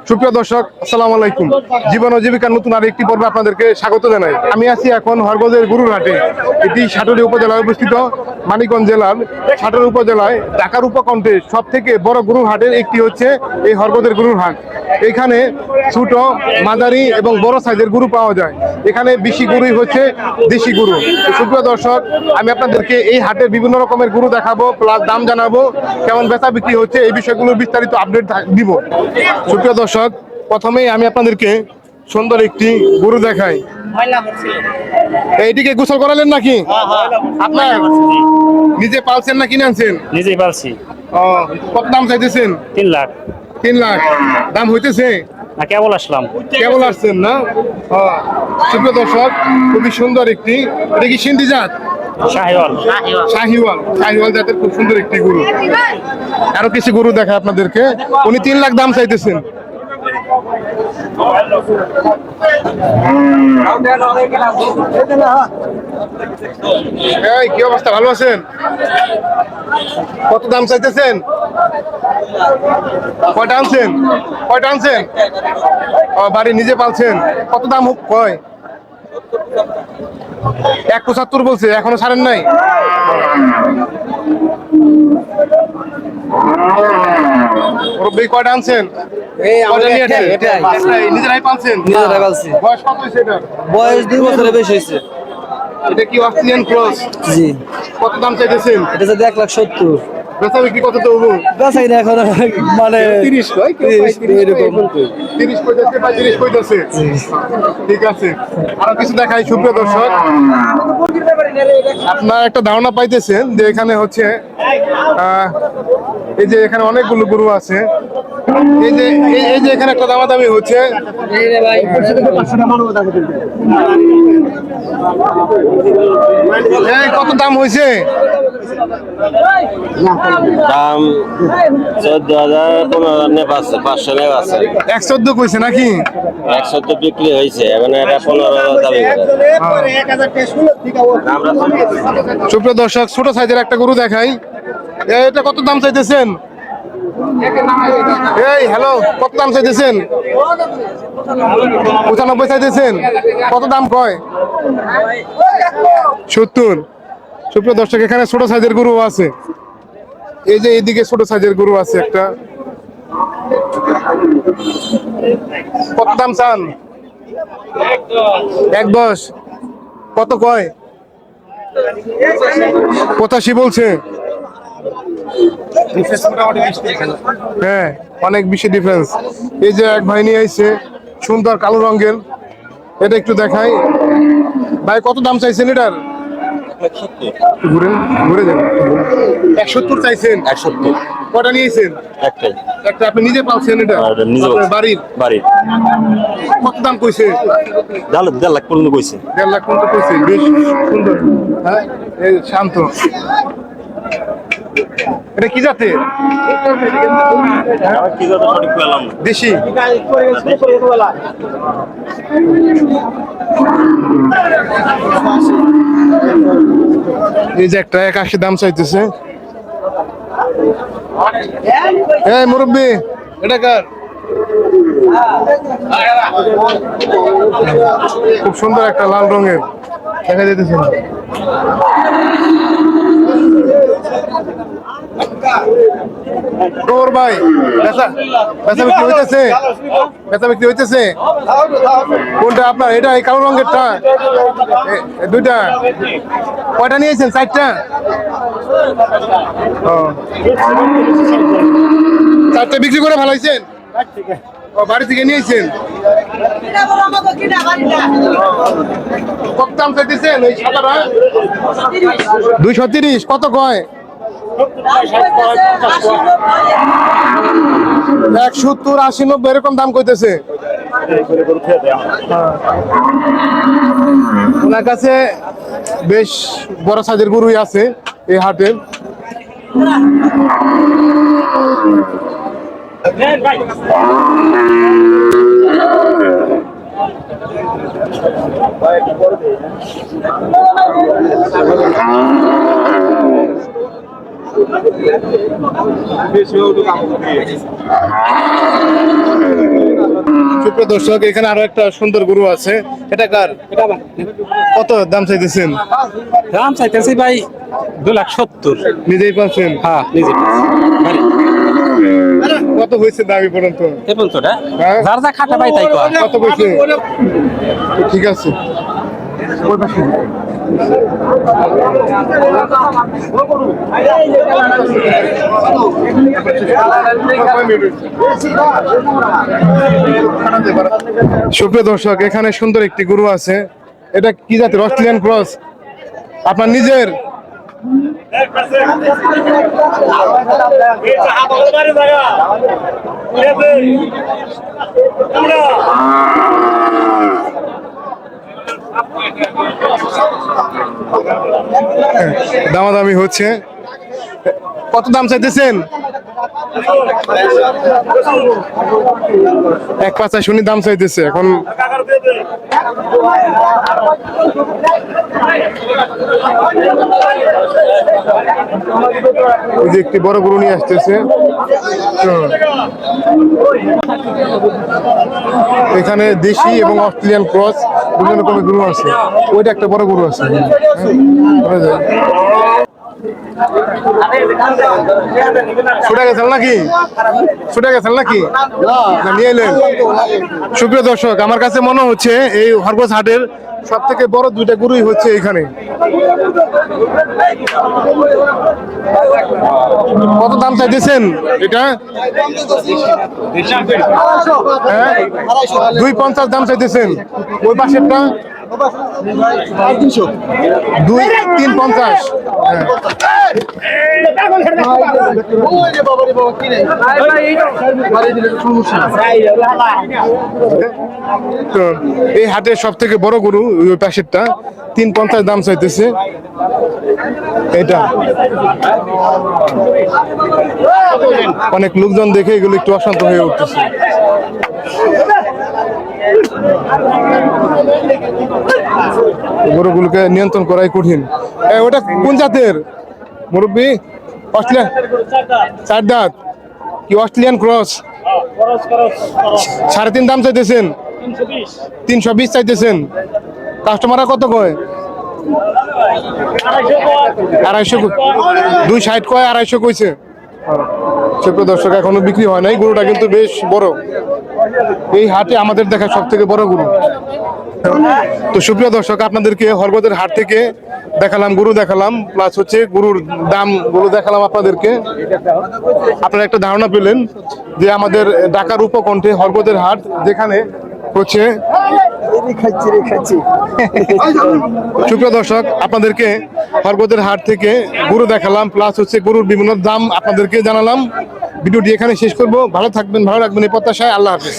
সুপ্রিয় দর্শক, আসসালামু আলাইকুম। জীবন ও জীবিকার নতুন আরেকটি পর্বে আপনাদেরকে স্বাগত জানাই। আমি আছি এখন হরগজের গরুর হাটে। এটি সাটুরি উপজেলায় অবস্থিত। মানিকগঞ্জ জেলার সাটুরি উপজেলায় ঢাকার উপকণ্ঠে সব থেকে বড় গরুর হাটের একটি হচ্ছে এই হরগজের গরুর হাট। এখানে ছোট, মাঝারি এবং বড় সাইজের গরু পাওয়া যায়। এখানে বেশি গরুই হচ্ছে দেশি গরু। সুপ্রিয় দর্শক, আমি আপনাদেরকে এই হাটের বিভিন্ন রকমের গরু দেখাবো, প্লাস দাম জানাবো, কেমন বেচা বিক্রি হচ্ছে, এই বিষয়গুলোর বিস্তারিত আপডেট দিব। সুপ্রিয় দর্শক, প্রথমেই আমি আপনাদেরকে সুন্দর একটি গরু দেখাই। এইটিকে গোসল করালেন নাকি? আপনার নিজে পালছেন না কিনে আনছেন? নিজেই পালছি। কত দাম চাইতেছেন? 3 লাখ। 3 লাখ দাম হইতেছে না, কেবল আসলাম। কেবল আসছেন না? সুপ্রিয় দর্শক, খুবই সুন্দর একটি, এটা কি সিন্ধি জাত? শাহিওয়াল। শাহিওয়াল জাতের খুব সুন্দর একটি গরু। আরো কিছু গরু দেখা আপনাদেরকে। উনি 3 লাখ দাম চাইতেছেন। এই কি অবস্থা, ভালো আছেন? কত দাম চাইতেছেন? কয়টা আনছেন? বাড়ি নিজে পালছেন? কত দাম কয়? 175 বলছে, এখনো ছাড়েন নাই? কয়টা আনছেন? নিজেরাই পালছেন? বয়স কত হয়েছে এটার? বয়স 2 বছরের বেশি হয়েছে। এটা কি অস্ট্রেলিয়ান ক্রস? জি। কত দাম চাইতেছেন? এটা যদি 1,70,000। বেচা বিক্রি কত তো হবো? বেচাই না এখন, মানে 30 কয়, কেউ 30 এরকম। 30 কইতাছে বা 30 কইতাছে। ঠিক আছে, আরো কিছু দেখাই। সুপ্রিয় দর্শক, আপনারা একটা ধারণা পাইতেছেন যে এখানে হচ্ছে এই যে এখানে অনেকগুলো গরু আছে। এই যে এখানে একটা দামাদামি হচ্ছে। কত দাম হয়েছে? দাম 14,000, 15,000 নিয়ে পাচ্ছে, 500 নিয়ে পাচ্ছে। 114 কইছে নাকি? 100 বিক্রি হয়েছে, এখন এটা 15,000 দাবি করে। সুপ্রিয় দর্শক, ছোট সাইজের একটা গরু দেখাই। এটা কত দাম চাইতেছেন? এই হ্যালো, কত দাম চাইতেছেন? 95 চাইতেছেন। কত দাম কয়? 70। সুপ্রিয় দর্শক, এখানে ছোট সাইজের গরু আছে। এই যে এইদিকে ছোট সাইজের গরু আছে একটা। কত দাম চান? 110। কত কয়? 85 বলছে। হ্যাঁ, অনেক বেশি ডিফারেন্স। এই যে এক ভাই নিয়ে আইছে সুন্দর কালো রঙের, এটা একটু দেখাই। ভাই কত দাম চাইছেন এটার? ঘুরে যান। 170 চাইছেন? 170। কটা নিয়েছেন? একটাই। একটা। আপনি নিজে পালছেন এটা? নিজে আপনার বাড়ির? কত দাম কইছে? 1.5 লাখ পর্যন্ত কইছে। 1.5 লাখ পর্যন্ত কইছে। বেশ সুন্দর। হ্যাঁ, এই শান্ত। এটা কি জাতের? কি কথা সঠিক পেলাম না। দেশি? এই যে একটা 81 দাম চাইতেছে। এই মুরব্বি, এটা কার? খুব সুন্দর একটা লাল রঙের, দেখা যাইতেছে না। তোর ভাই বেচা বিক্রি হইতেছে? কোনটা আপনার? এটা এই কালো রঙেরটা? দুইটা? কয়টা নিয়েছেন? 4টা? 4টা বিক্রি করে ভালাইছেন? বাড়ি থেকে নিয়েছেন? কত দাম চাইতেছেন ওই সাদাটা? 230। কত কয়? 170, 80, 90 এরকম দাম কইতেছে। ওনার কাছে বেশ বড় সাইজের গরুই আছে এই হাটে। সুপ্রিয় দর্শক, এখানে আরো একটা সুন্দর গরু আছে। এটা কার? কত দাম চাইতেছেন? দাম চাইতেছি ভাই 2,70,000। নিজেই পাচ্ছেন? হ্যাঁ নিজে কত হয়েছে দাবি পর্যন্ত? এবং তোটা হ্যাঁ? যার যা খাটা ভাই তাই কয়। কত হয়েছে? ঠিক আছে। সুপ্রিয় দর্শক, এখানে সুন্দর একটি গরু আছে। এটা কি জাতের? Australian cross? আপনার নিজের? দামাদামি হচ্ছে। কত দাম চাইতেছেন? এক পাঁচা শুনি দাম চাইতেছে। এখন ওই যে একটি বড় গরু নিয়ে আসতেছে। এখানে দেশি এবং অস্ট্রেলিয়ান ক্রস বিভিন্ন রকমের গরু আছে। ওইটা একটা বড় গরু আছে। ছুটে গেছেন নাকি? ছুটে গেছেন নাকি? না, নিয়ে এলেন। সুপ্রিয় দর্শক, আমার কাছে মনে হচ্ছে এই হরগোজ হাটের সব থেকে বড় দুইটা গরুই হচ্ছে এখানে। কত দাম চাইতেছেন এটা? হ্যাঁ, 250 দাম চাইতেছেন। ওই পাশেরটা 2,350। তো এই হাটের সব থেকে বড় গরু ওই পাশেরটা 350 দাম চাইতেছে। এটা অনেক লোকজন দেখে এগুলো একটু অশান্ত হয়ে উঠতেছে। গরুগুলোকে নিয়ন্ত্রণ করাই কঠিন। ওটা কোন জাতের মুরব্বী? অস্ট্রেলিয়ান? 4 দাঁত? কি অস্ট্রেলিয়ান ক্রস? 3.5 দাম চাইতেছেন? 320 চাইতেছেন। কাস্টমাররা কত কয়? 250। 260 কয়, 250 কইছে। সুপ্রিয় দর্শক, এখনো বিক্রি হয় নাই। গরুটা কিন্তু বেশ বড়। এই হাটে আমাদের দেখা সব থেকে বড় গরু। তো সুপ্রিয় দর্শক, আপনাদেরকে হরগোজের হাট থেকে দেখালাম, গরু দেখালাম, প্লাস হচ্ছে গরুর দাম গরু দেখালাম আপনাদেরকে। আপনারা একটা ধারণা পেলেন যে আমাদের ঢাকার উপকণ্ঠে হরগোজের হাট, যেখানে হচ্ছে সুপ্রিয় দর্শক, আপনাদেরকে হরগোজের হাট থেকে গরু দেখালাম, প্লাস হচ্ছে গরুর বিভিন্ন দাম আপনাদেরকে জানালাম। ভিডিওটি এখানে শেষ করব। ভালো থাকবেন, ভালো রাখবেন এই প্রত্যাশায়। আল্লাহ হাফেজ।